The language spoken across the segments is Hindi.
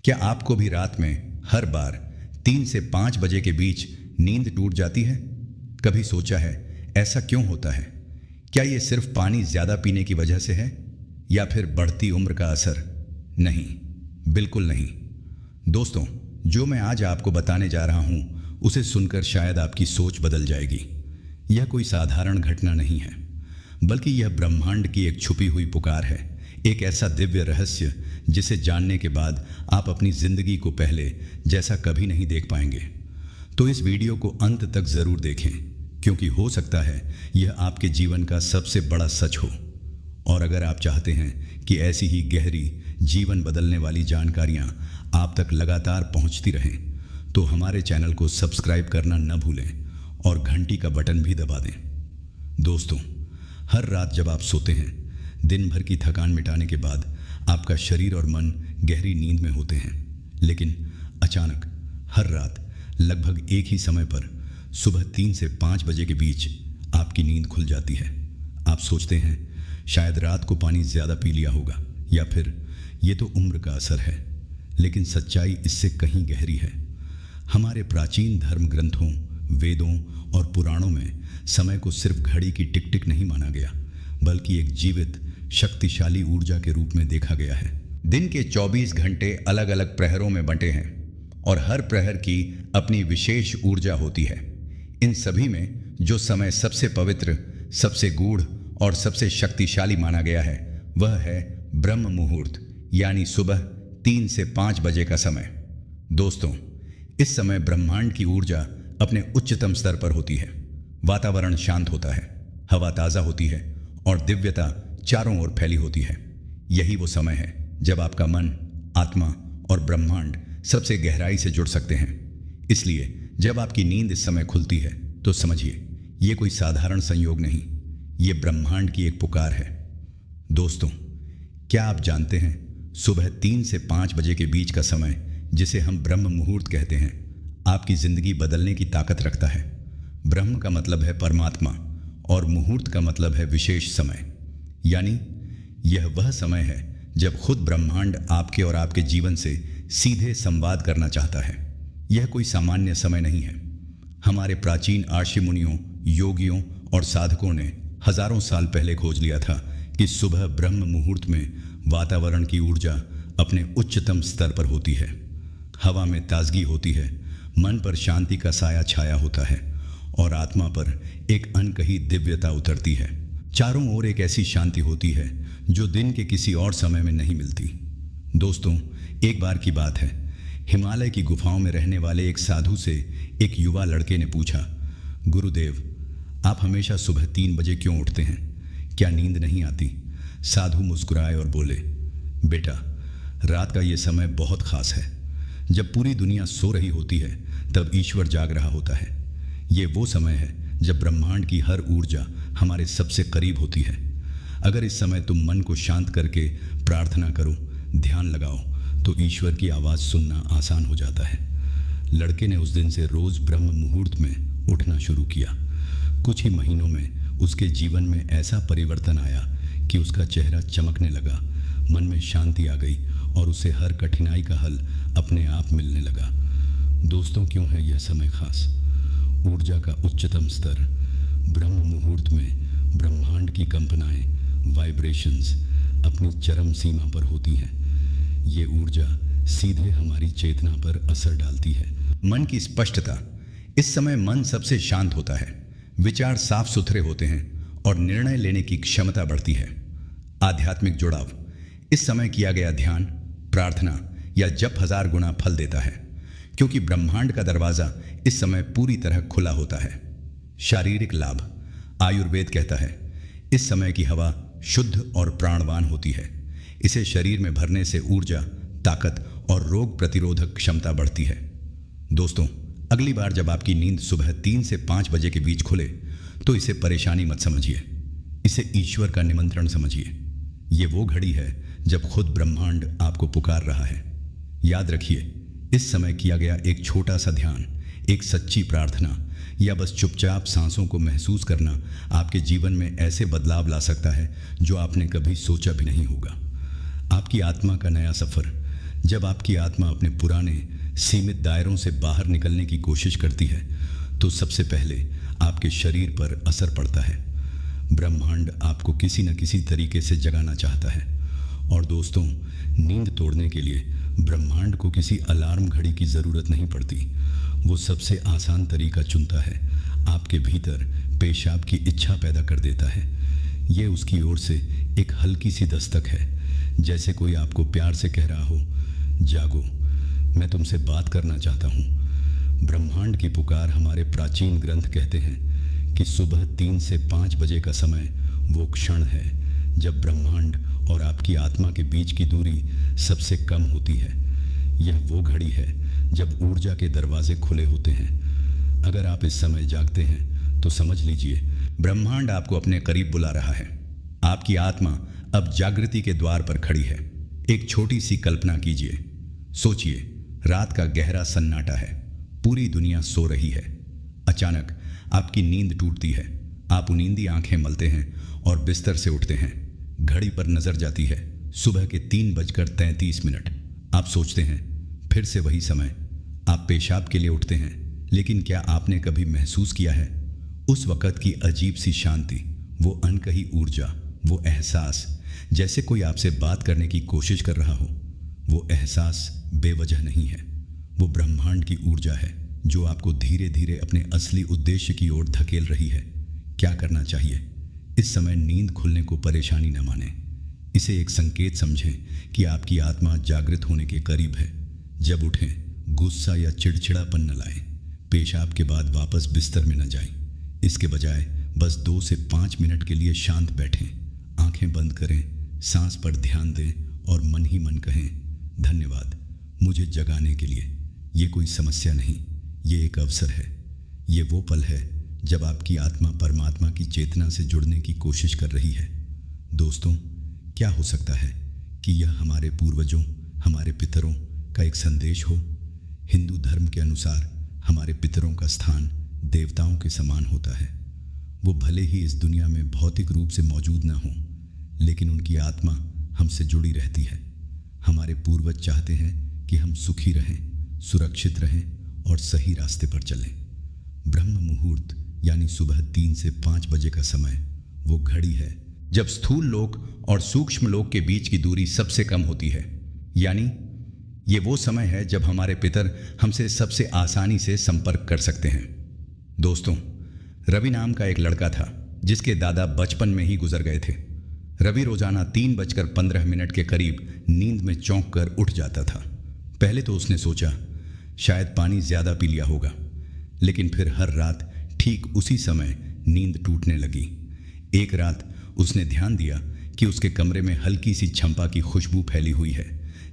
क्या आपको भी रात में हर बार 3 से 5 बजे के बीच नींद टूट जाती है? कभी सोचा है ऐसा क्यों होता है? क्या ये सिर्फ पानी ज्यादा पीने की वजह से है या फिर बढ़ती उम्र का असर? नहीं, बिल्कुल नहीं। दोस्तों, जो मैं आज आपको बताने जा रहा हूं उसे सुनकर शायद आपकी सोच बदल जाएगी। यह कोई साधारण घटना नहीं है, बल्कि यह ब्रह्मांड की एक छुपी हुई पुकार है, एक ऐसा दिव्य रहस्य जिसे जानने के बाद आप अपनी जिंदगी को पहले जैसा कभी नहीं देख पाएंगे। तो इस वीडियो को अंत तक जरूर देखें, क्योंकि हो सकता है यह आपके जीवन का सबसे बड़ा सच हो। और अगर आप चाहते हैं कि ऐसी ही गहरी, जीवन बदलने वाली जानकारियां आप तक लगातार पहुंचती रहें, तो हमारे चैनल को सब्सक्राइब करना न भूलें और घंटी का बटन भी दबा दें। दोस्तों, हर रात जब आप सोते हैं, दिन भर की थकान मिटाने के बाद आपका शरीर और मन गहरी नींद में होते हैं, लेकिन अचानक हर रात लगभग एक ही समय पर सुबह 3 से 5 बजे के बीच आपकी नींद खुल जाती है। आप सोचते हैं शायद रात को पानी ज़्यादा पी लिया होगा या फिर ये तो उम्र का असर है, लेकिन सच्चाई इससे कहीं गहरी है। हमारे प्राचीन धर्म ग्रंथों, वेदों और पुराणों में समय को सिर्फ घड़ी की टिक टिक नहीं माना गया, बल्कि एक जीवित, शक्तिशाली ऊर्जा के रूप में देखा गया है। दिन के 24 घंटे अलग अलग प्रहरों में बंटे हैं और हर प्रहर की अपनी विशेष ऊर्जा होती है। इन सभी में जो समय सबसे पवित्र, सबसे गूढ़ और सबसे शक्तिशाली माना गया है, वह है ब्रह्म मुहूर्त, यानी सुबह 3 से 5 बजे का समय। दोस्तों, इस समय ब्रह्मांड की ऊर्जा अपने उच्चतम स्तर पर होती है। वातावरण शांत होता है, हवा ताज़ा होती है और दिव्यता चारों ओर फैली होती है। यही वो समय है जब आपका मन, आत्मा और ब्रह्मांड सबसे गहराई से जुड़ सकते हैं। इसलिए जब आपकी नींद इस समय खुलती है, तो समझिए ये कोई साधारण संयोग नहीं, ये ब्रह्मांड की एक पुकार है। दोस्तों, क्या आप जानते हैं सुबह 3 से 5 बजे के बीच का समय, जिसे हम ब्रह्म मुहूर्त कहते हैं, आपकी जिंदगी बदलने की ताकत रखता है। ब्रह्म का मतलब है परमात्मा और मुहूर्त का मतलब है विशेष समय, यानी यह वह समय है जब खुद ब्रह्मांड आपके और आपके जीवन से सीधे संवाद करना चाहता है। यह कोई सामान्य समय नहीं है। हमारे प्राचीन ऋषि मुनियों, योगियों और साधकों ने हजारों साल पहले खोज लिया था कि सुबह ब्रह्म मुहूर्त में वातावरण की ऊर्जा अपने उच्चतम स्तर पर होती है। हवा में ताजगी होती है, मन पर शांति का साया छाया होता है और आत्मा पर एक अनकही दिव्यता उतरती है। चारों ओर एक ऐसी शांति होती है जो दिन के किसी और समय में नहीं मिलती। दोस्तों, एक बार की बात है, हिमालय की गुफाओं में रहने वाले एक साधु से एक युवा लड़के ने पूछा, गुरुदेव, आप हमेशा सुबह 3 बजे क्यों उठते हैं? क्या नींद नहीं आती? साधु मुस्कुराए और बोले, बेटा, रात का ये समय बहुत खास है। जब पूरी दुनिया सो रही होती है, तब ईश्वर जाग रहा होता है। ये वो समय है जब ब्रह्मांड की हर ऊर्जा हमारे सबसे करीब होती है। अगर इस समय तुम मन को शांत करके प्रार्थना करो, ध्यान लगाओ, तो ईश्वर की आवाज़ सुनना आसान हो जाता है। लड़के ने उस दिन से रोज़ ब्रह्म मुहूर्त में उठना शुरू किया। कुछ ही महीनों में उसके जीवन में ऐसा परिवर्तन आया कि उसका चेहरा चमकने लगा, मन में शांति आ गई और उसे हर कठिनाई का हल अपने आप मिलने लगा। दोस्तों, क्यों है यह समय खास? ऊर्जा का उच्चतम स्तर, ब्रह्म मुहूर्त में ब्रह्मांड की कंपनाएं, वाइब्रेशंस अपनी चरम सीमा पर होती हैं। ये ऊर्जा सीधे हमारी चेतना पर असर डालती है। मन की स्पष्टता, इस समय मन सबसे शांत होता है, विचार साफ सुथरे होते हैं और निर्णय लेने की क्षमता बढ़ती है। आध्यात्मिक जुड़ाव, इस समय किया गया ध्यान, प्रार्थना या जप 1000 गुना फल देता है, क्योंकि ब्रह्मांड का दरवाजा इस समय पूरी तरह खुला होता है। शारीरिक लाभ, आयुर्वेद कहता है इस समय की हवा शुद्ध और प्राणवान होती है। इसे शरीर में भरने से ऊर्जा, ताकत और रोग प्रतिरोधक क्षमता बढ़ती है। दोस्तों, अगली बार जब आपकी नींद सुबह 3 से 5 बजे के बीच खुले, तो इसे परेशानी मत समझिए, इसे ईश्वर का निमंत्रण समझिए। ये वो घड़ी है जब खुद ब्रह्मांड आपको पुकार रहा है। याद रखिए, इस समय किया गया एक छोटा सा ध्यान, एक सच्ची प्रार्थना या बस चुपचाप सांसों को महसूस करना आपके जीवन में ऐसे बदलाव ला सकता है जो आपने कभी सोचा भी नहीं होगा। आपकी आत्मा का नया सफर जब आपकी आत्मा अपने पुराने सीमित दायरों से बाहर निकलने की कोशिश करती है तो सबसे पहले आपके शरीर पर असर पड़ता है। ब्रह्मांड आपको किसी न किसी तरीके से जगाना चाहता है। और दोस्तों, नींद तोड़ने के लिए ब्रह्मांड को किसी अलार्म घड़ी की ज़रूरत नहीं पड़ती। वो सबसे आसान तरीका चुनता है, आपके भीतर पेशाब की इच्छा पैदा कर देता है। ये उसकी ओर से एक हल्की सी दस्तक है, जैसे कोई आपको प्यार से कह रहा हो, जागो, मैं तुमसे बात करना चाहता हूँ। ब्रह्मांड की पुकार हमारे प्राचीन ग्रंथ कहते हैं कि सुबह 3 से 5 बजे का समय वो क्षण है जब ब्रह्मांड और आपकी आत्मा के बीच की दूरी सबसे कम होती है। यह वो घड़ी है जब ऊर्जा के दरवाजे खुले होते हैं। अगर आप इस समय जागते हैं तो समझ लीजिए ब्रह्मांड आपको अपने करीब बुला रहा है। आपकी आत्मा अब जागृति के द्वार पर खड़ी है। एक छोटी सी कल्पना कीजिए। सोचिए, रात का गहरा सन्नाटा है, पूरी दुनिया सो रही है। अचानक आपकी नींद टूटती है। आप नींदी आंखें मलते हैं और बिस्तर से उठते हैं। घड़ी पर नजर जाती है, सुबह के 3:33। आप सोचते हैं, फिर से वही समय। आप पेशाब के लिए उठते हैं, लेकिन क्या आपने कभी महसूस किया है उस वक़्त की अजीब सी शांति, वो अनकही ऊर्जा, वो एहसास जैसे कोई आपसे बात करने की कोशिश कर रहा हो? वो एहसास बेवजह नहीं है, वो ब्रह्मांड की ऊर्जा है जो आपको धीरे धीरे अपने असली उद्देश्य की ओर धकेल रही है। क्या करना चाहिए? इस समय नींद खुलने को परेशानी न माने। इसे एक संकेत समझें कि आपकी आत्मा जागृत होने के करीब है। जब उठें, गुस्सा या चिड़चिड़ापन न लाएं। पेशाब के बाद वापस बिस्तर में न जाएं। इसके बजाय बस 2 से 5 मिनट के लिए शांत बैठें। आंखें बंद करें, सांस पर ध्यान दें और मन ही मन कहें, धन्यवाद मुझे जगाने के लिए। ये कोई समस्या नहीं, ये एक अवसर है। ये वो पल है जब आपकी आत्मा परमात्मा की चेतना से जुड़ने की कोशिश कर रही है। दोस्तों, क्या हो सकता है कि यह हमारे पूर्वजों, हमारे पितरों का एक संदेश हो? हिंदू धर्म के अनुसार हमारे पितरों का स्थान देवताओं के समान होता है। वो भले ही इस दुनिया में भौतिक रूप से मौजूद ना हो, लेकिन उनकी आत्मा हमसे जुड़ी रहती है। हमारे पूर्वज चाहते हैं कि हम सुखी रहें, सुरक्षित रहें और सही रास्ते पर चलें। ब्रह्म मुहूर्त यानी सुबह 3 से 5 बजे का समय वो घड़ी है जब स्थूल लोक और सूक्ष्म लोक के बीच की दूरी सबसे कम होती है। यानी ये वो समय है जब हमारे पितर हमसे सबसे आसानी से संपर्क कर सकते हैं। दोस्तों, रवि नाम का एक लड़का था जिसके दादा बचपन में ही गुजर गए थे। रवि रोजाना 3:15 के करीब नींद में चौंक कर उठ जाता था। पहले तो उसने सोचा शायद पानी ज्यादा पी लिया होगा, लेकिन फिर हर रात ठीक उसी समय नींद टूटने लगी। एक रात उसने ध्यान दिया कि उसके कमरे में हल्की सी चंपा की खुशबू फैली हुई है,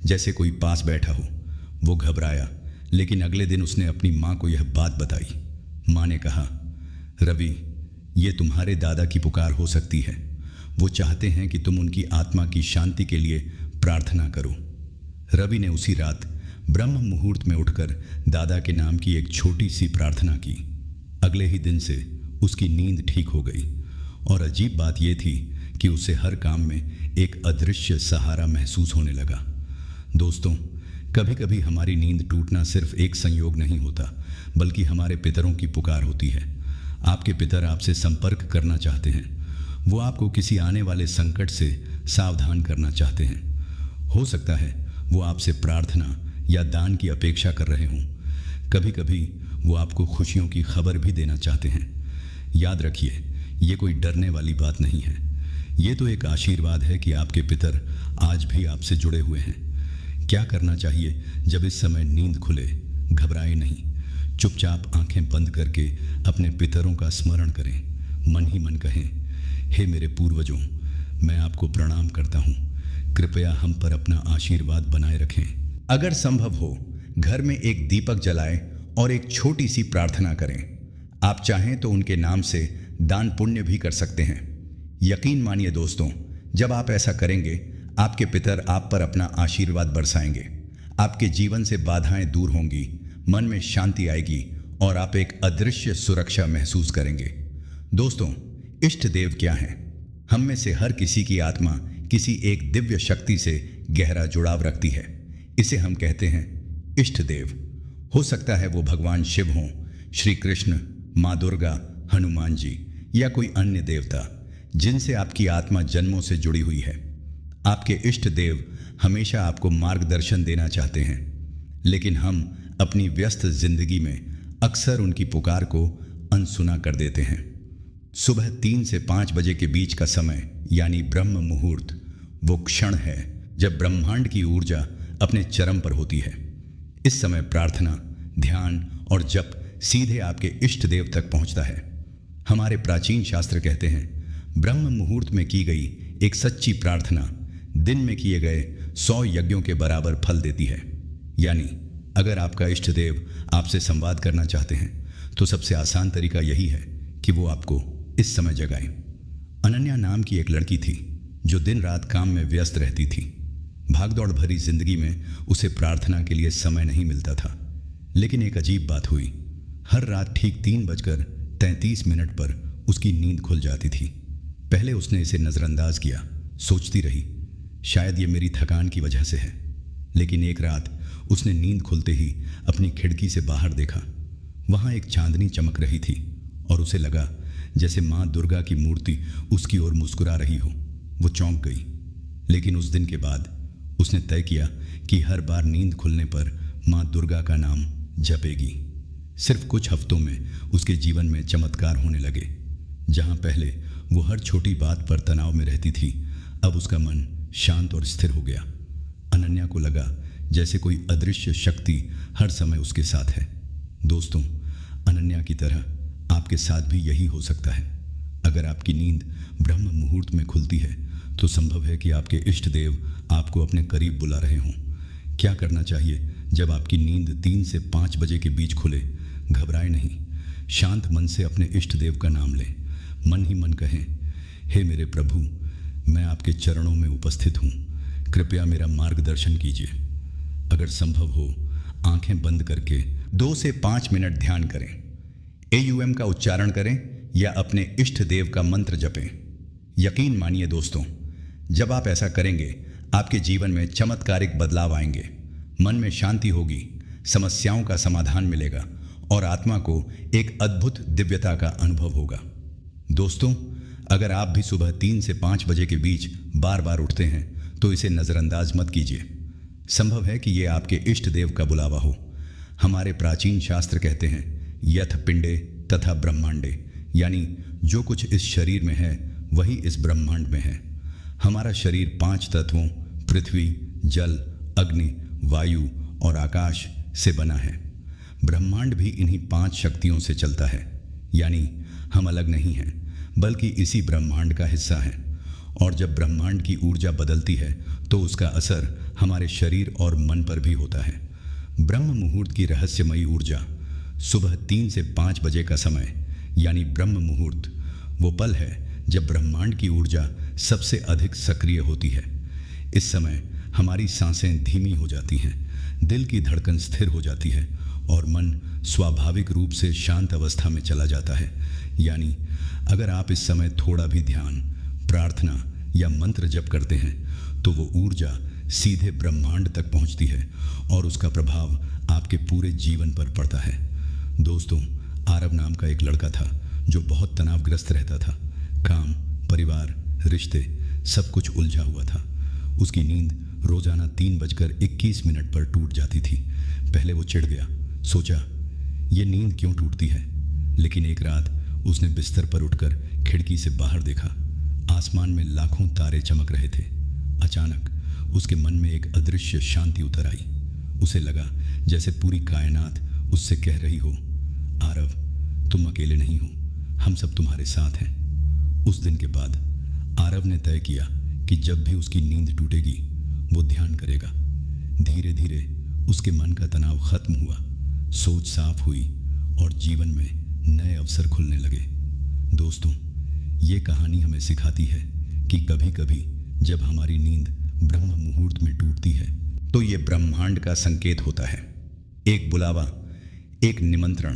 जैसे कोई पास बैठा हो। वो घबराया, लेकिन अगले दिन उसने अपनी माँ को यह बात बताई। माँ ने कहा, रवि, ये तुम्हारे दादा की पुकार हो सकती है। वो चाहते हैं कि तुम उनकी आत्मा की शांति के लिए प्रार्थना करो। रवि ने उसी रात ब्रह्म मुहूर्त में उठकर दादा के नाम की एक छोटी सी प्रार्थना की। अगले ही दिन से उसकी नींद ठीक हो गई और अजीब बात यह थी कि उसे हर काम में एक अदृश्य सहारा महसूस होने लगा। दोस्तों, कभी कभी हमारी नींद टूटना सिर्फ एक संयोग नहीं होता, बल्कि हमारे पितरों की पुकार होती है। आपके पितर आपसे संपर्क करना चाहते हैं। वो आपको किसी आने वाले संकट से सावधान करना चाहते हैं। हो सकता है वो आपसे प्रार्थना या दान की अपेक्षा कर रहे हों। कभी कभी वो आपको खुशियों की खबर भी देना चाहते हैं। याद रखिए, ये कोई डरने वाली बात नहीं है। ये तो एक आशीर्वाद है कि आपके पितर आज भी आपसे जुड़े हुए हैं। क्या करना चाहिए जब इस समय नींद खुले? घबराए नहीं, चुपचाप आंखें बंद करके अपने पितरों का स्मरण करें। मन ही मन कहें, हे मेरे पूर्वजों, मैं आपको प्रणाम करता हूँ। कृपया हम पर अपना आशीर्वाद बनाए रखें। अगर संभव हो, घर में एक दीपक जलाएं और एक छोटी सी प्रार्थना करें। आप चाहें तो उनके नाम से दान पुण्य भी कर सकते हैं। यकीन मानिए दोस्तों, जब आप ऐसा करेंगे, आपके पितर आप पर अपना आशीर्वाद बरसाएंगे। आपके जीवन से बाधाएं दूर होंगी, मन में शांति आएगी और आप एक अदृश्य सुरक्षा महसूस करेंगे। दोस्तों, इष्ट देव क्या हैं? हम में से हर किसी की आत्मा किसी एक दिव्य शक्ति से गहरा जुड़ाव रखती है। इसे हम कहते हैं इष्ट देव। हो सकता है वो भगवान शिव हों, श्री कृष्ण, माँ दुर्गा, हनुमान जी या कोई अन्य देवता जिनसे आपकी आत्मा जन्मों से जुड़ी हुई है। आपके इष्ट देव हमेशा आपको मार्गदर्शन देना चाहते हैं, लेकिन हम अपनी व्यस्त जिंदगी में अक्सर उनकी पुकार को अनसुना कर देते हैं। सुबह 3 से 5 बजे के बीच का समय यानी ब्रह्म मुहूर्त वो क्षण है जब ब्रह्मांड की ऊर्जा अपने चरम पर होती है। इस समय प्रार्थना, ध्यान और जप सीधे आपके इष्ट देव तक पहुंचता है। हमारे प्राचीन शास्त्र कहते हैं ब्रह्म मुहूर्त में की गई एक सच्ची प्रार्थना दिन में किए गए 100 यज्ञों के बराबर फल देती है। यानी अगर आपका इष्ट देव आपसे संवाद करना चाहते हैं तो सबसे आसान तरीका यही है कि वो आपको इस समय जगाएं। अनन्या नाम की एक लड़की थी जो दिन रात काम में व्यस्त रहती थी। भागदौड़ भरी जिंदगी में उसे प्रार्थना के लिए समय नहीं मिलता था। लेकिन एक अजीब बात हुई। हर रात ठीक 3:33 पर उसकी नींद खुल जाती थी। पहले उसने इसे नज़रअंदाज किया, सोचती रही शायद ये मेरी थकान की वजह से है। लेकिन एक रात उसने नींद खुलते ही अपनी खिड़की से बाहर देखा। वहाँ एक चांदनी चमक रही थी और उसे लगा जैसे माँ दुर्गा की मूर्ति उसकी ओर मुस्कुरा रही हो। वो चौंक गई। लेकिन उस दिन के बाद उसने तय किया कि हर बार नींद खुलने पर माँ दुर्गा का नाम जपेगी। सिर्फ कुछ हफ्तों में उसके जीवन में चमत्कार होने लगे। जहाँ पहले वो हर छोटी बात पर तनाव में रहती थी, अब उसका मन शांत और स्थिर हो गया। अनन्या को लगा जैसे कोई अदृश्य शक्ति हर समय उसके साथ है। दोस्तों, अनन्या की तरह आपके साथ भी यही हो सकता है। अगर आपकी नींद ब्रह्म मुहूर्त में खुलती है तो संभव है कि आपके इष्ट देव आपको अपने करीब बुला रहे हों। क्या करना चाहिए जब आपकी नींद 3 से 5 बजे के बीच खुले? घबराएं नहीं। शांत मन से अपने इष्ट देव का नाम लें। मन ही मन कहें, हे मेरे प्रभु, मैं आपके चरणों में उपस्थित हूँ, कृपया मेरा मार्गदर्शन कीजिए। अगर संभव हो आंखें बंद करके 2 से 5 मिनट ध्यान करें। AUM का उच्चारण करें या अपने इष्ट देव का मंत्र जपें। यकीन मानिए दोस्तों, जब आप ऐसा करेंगे आपके जीवन में चमत्कारिक बदलाव आएंगे। मन में शांति होगी, समस्याओं का समाधान मिलेगा और आत्मा को एक अद्भुत दिव्यता का अनुभव होगा। दोस्तों, अगर आप भी सुबह 3 से 5 बजे के बीच बार बार उठते हैं तो इसे नज़रअंदाज मत कीजिए। संभव है कि ये आपके इष्ट देव का बुलावा हो। हमारे प्राचीन शास्त्र कहते हैं यथ पिंडे तथा ब्रह्मांडे, यानी जो कुछ इस शरीर में है वही इस ब्रह्मांड में है। हमारा शरीर 5 तत्वों पृथ्वी, जल, अग्नि, वायु और आकाश से बना है। ब्रह्मांड भी इन्हीं 5 शक्तियों से चलता है। यानी हम अलग नहीं हैं, बल्कि इसी ब्रह्मांड का हिस्सा हैं। और जब ब्रह्मांड की ऊर्जा बदलती है तो उसका असर हमारे शरीर और मन पर भी होता है। ब्रह्म मुहूर्त की रहस्यमयी ऊर्जा, सुबह 3 से 5 बजे का समय यानी ब्रह्म मुहूर्त, वो पल है जब ब्रह्मांड की ऊर्जा सबसे अधिक सक्रिय होती है। इस समय हमारी सांसें धीमी हो जाती हैं, दिल की धड़कन स्थिर हो जाती है और मन स्वाभाविक रूप से शांत अवस्था में चला जाता है। यानी अगर आप इस समय थोड़ा भी ध्यान, प्रार्थना या मंत्र जप करते हैं तो वो ऊर्जा सीधे ब्रह्मांड तक पहुंचती है और उसका प्रभाव आपके पूरे जीवन पर पड़ता है। दोस्तों, आरव नाम का एक लड़का था जो बहुत तनावग्रस्त रहता था। काम, परिवार, रिश्ते सब कुछ उलझा हुआ था। उसकी नींद रोजाना 3:21 पर टूट जाती थी। पहले वो चिढ़ गया, सोचा ये नींद क्यों टूटती है। लेकिन एक रात उसने बिस्तर पर उठकर खिड़की से बाहर देखा। आसमान में लाखों तारे चमक रहे थे। अचानक उसके मन में एक अदृश्य शांति उतर आई। उसे लगा जैसे पूरी कायनात उससे कह रही हो, आरव, तुम अकेले नहीं हो, हम सब तुम्हारे साथ हैं। उस दिन के बाद आरव ने तय किया कि जब भी उसकी नींद टूटेगी वो ध्यान करेगा। धीरे धीरे उसके मन का तनाव खत्म हुआ, सोच साफ हुई और जीवन में नए अवसर खुलने लगे। दोस्तों, ये कहानी हमें सिखाती है कि कभी कभी जब हमारी नींद ब्रह्म मुहूर्त में टूटती है तो ये ब्रह्मांड का संकेत होता है, एक बुलावा, एक निमंत्रण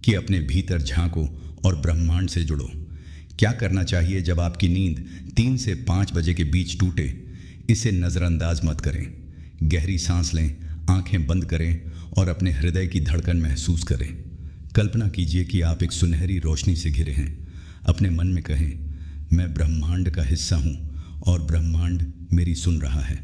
कि अपने भीतर झांको और ब्रह्मांड से जुड़ो। क्या करना चाहिए जब आपकी नींद 3 से 5 बजे के बीच टूटे? इसे नज़रअंदाज मत करें। गहरी सांस लें, आंखें बंद करें और अपने हृदय की धड़कन महसूस करें। कल्पना कीजिए कि आप एक सुनहरी रोशनी से घिरे हैं। अपने मन में कहें, मैं ब्रह्मांड का हिस्सा हूँ और ब्रह्मांड मेरी सुन रहा है।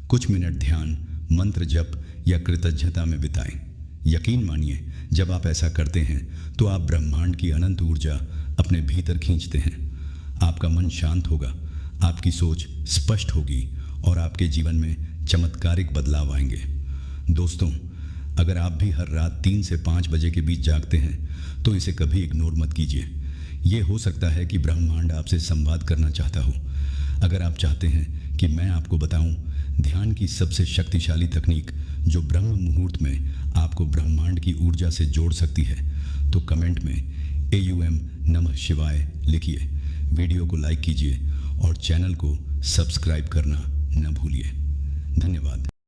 कुछ मिनट ध्यान, मंत्र जप या कृतज्ञता में बिताएं। यकीन मानिए, जब आप ऐसा करते हैं तो आप ब्रह्मांड की अनंत ऊर्जा अपने भीतर खींचते हैं। आपका मन शांत होगा, आपकी सोच स्पष्ट होगी और आपके जीवन में चमत्कारिक बदलाव आएंगे। दोस्तों, अगर आप भी हर रात 3 से 5 बजे के बीच जागते हैं तो इसे कभी इग्नोर मत कीजिए। ये हो सकता है कि ब्रह्मांड आपसे संवाद करना चाहता हो। अगर आप चाहते हैं कि मैं आपको बताऊं ध्यान की सबसे शक्तिशाली तकनीक जो ब्रह्म मुहूर्त में आपको ब्रह्मांड की ऊर्जा से जोड़ सकती है, तो कमेंट में AUM नमः शिवाय लिखिए। वीडियो को लाइक कीजिए और चैनल को सब्सक्राइब करना न भूलिए। धन्यवाद।